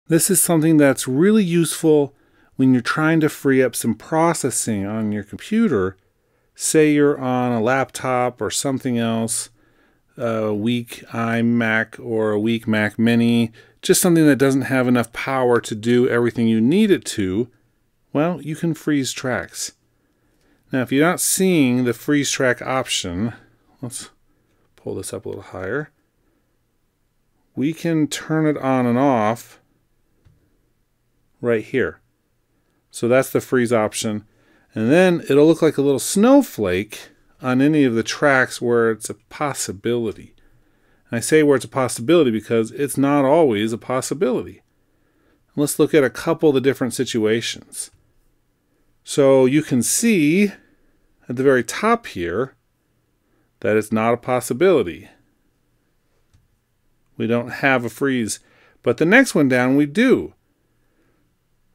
This is something that's really useful when you're trying to free up some processing on your computer. Say you're on a laptop or something else, a weak iMac or a weak Mac Mini, just something that doesn't have enough power to do everything you need it to. Well, you can freeze tracks. Now, if you're not seeing the freeze track option, let's pull this up a little higher. We can turn it on and off right here. So that's the freeze option. And then it'll look like a little snowflake on any of the tracks where it's a possibility. And I say where it's a possibility because it's not always a possibility. Let's look at a couple of the different situations. So you can see at the very top here that it's not a possibility. We don't have a freeze. But the next one down we do.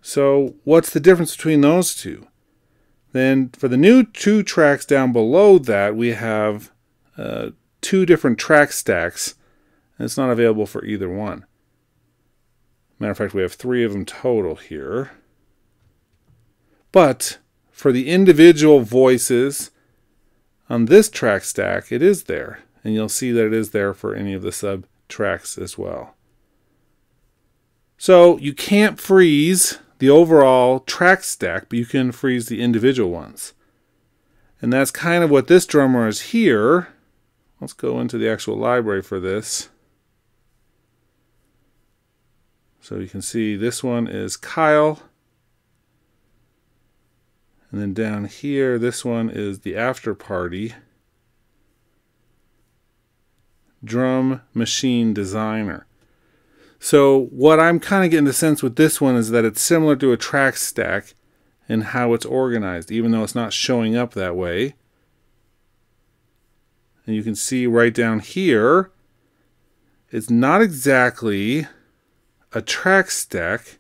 So what's the difference between those two? Then for the new two tracks down below that, we have two different track stacks, and it's not available for either one. Matter of fact, we have 3 of them total here. But for the individual voices on this track stack, it is there. And you'll see that it is there for any of the sub tracks as well. So you can't freeze the overall track stack, but you can freeze the individual ones. And that's kind of what this drummer is here. Let's go into the actual library for this. So you can see this one is Kyle. And then down here, this one is the After Party. Drum Machine Designer. So what I'm kind of getting the sense with this one is that it's similar to a track stack in how it's organized, even though it's not showing up that way. And you can see right down here, it's not exactly a track stack.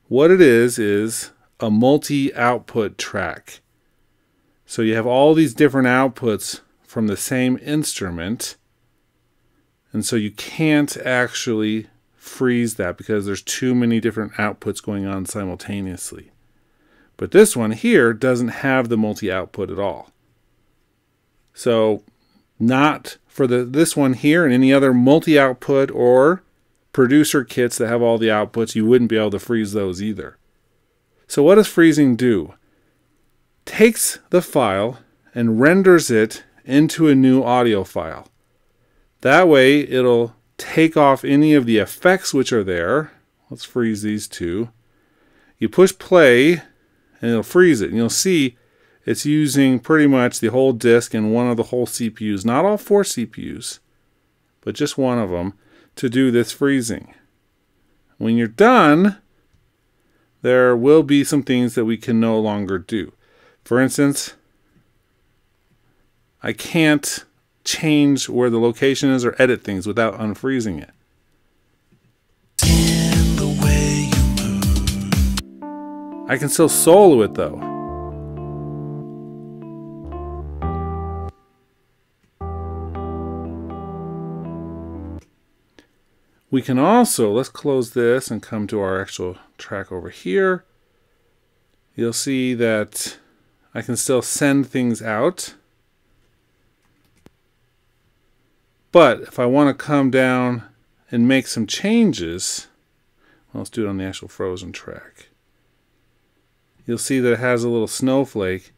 What it is a multi-output track. So you have all these different outputs from the same instrument. And so you can't actually freeze that because there's too many different outputs going on simultaneously. But this one here doesn't have the multi-output at all. So not for this one here and any other multi-output or producer kits that have all the outputs, you wouldn't be able to freeze those either. So what does freezing do? Takes the file and renders it into a new audio file. That way it'll take off any of the effects which are there. Let's freeze these two. You push play and it'll freeze it. And you'll see it's using pretty much the whole disk and one of the whole CPUs. Not all 4 CPUs, but just one of them to do this freezing. When you're done, there will be some things that we can no longer do. For instance, I can't change where the location is or edit things without unfreezing it. I can still solo it though. We can also, let's close this and come to our actual track over here. You'll see that I can still send things out. But if I want to come down and make some changes, well, let's do it on the actual frozen track. You'll see that it has a little snowflake,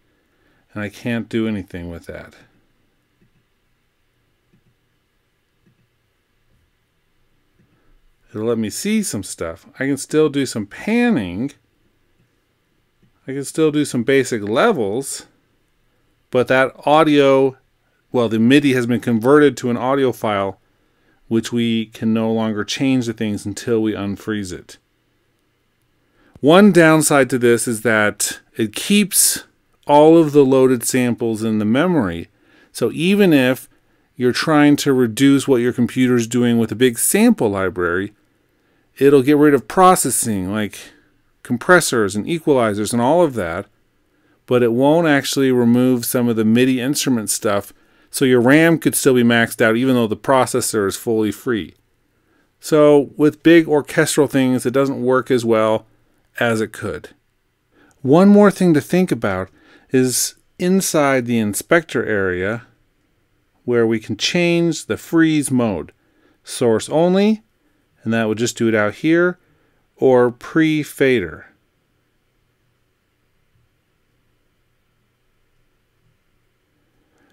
and I can't do anything with that. It'll let me see some stuff. I can still do some panning. I can still do some basic levels, but that audio, well, the MIDI has been converted to an audio file, which we can no longer change the things until we unfreeze it. One downside to this is that it keeps all of the loaded samples in the memory. So even if you're trying to reduce what your computer's doing with a big sample library, it'll get rid of processing like compressors and equalizers and all of that, but it won't actually remove some of the MIDI instrument stuff. So your RAM could still be maxed out even though the processor is fully free. So with big orchestral things, it doesn't work as well as it could. One more thing to think about is inside the inspector area where we can change the freeze mode. Source only, and that would just do it out here, or pre-fader.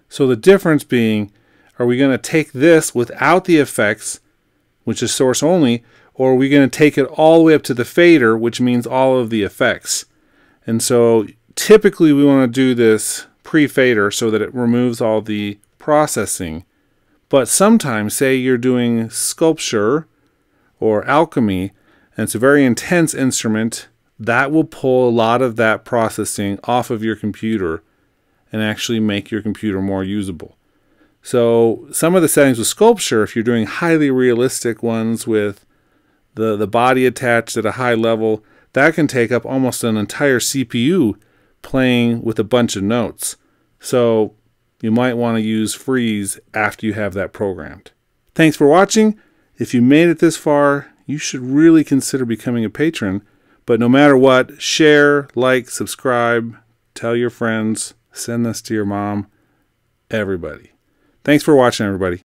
So the difference being, are we going to take this without the effects, which is source only, or are we going to take it all the way up to the fader, which means all of the effects? And so typically we want to do this pre-fader so that it removes all the processing. But sometimes, say you're doing sculpture or alchemy, and it's a very intense instrument, that will pull a lot of that processing off of your computer and actually make your computer more usable. So some of the settings with sculpture, if you're doing highly realistic ones with the body attached at a high level, that can take up almost an entire CPU playing with a bunch of notes. So you might want to use freeze after you have that programmed. Thanks for watching. If you made it this far, you should really consider becoming a patron. But no matter what, share, like, subscribe, tell your friends, send this to your mom, everybody. Thanks for watching, everybody.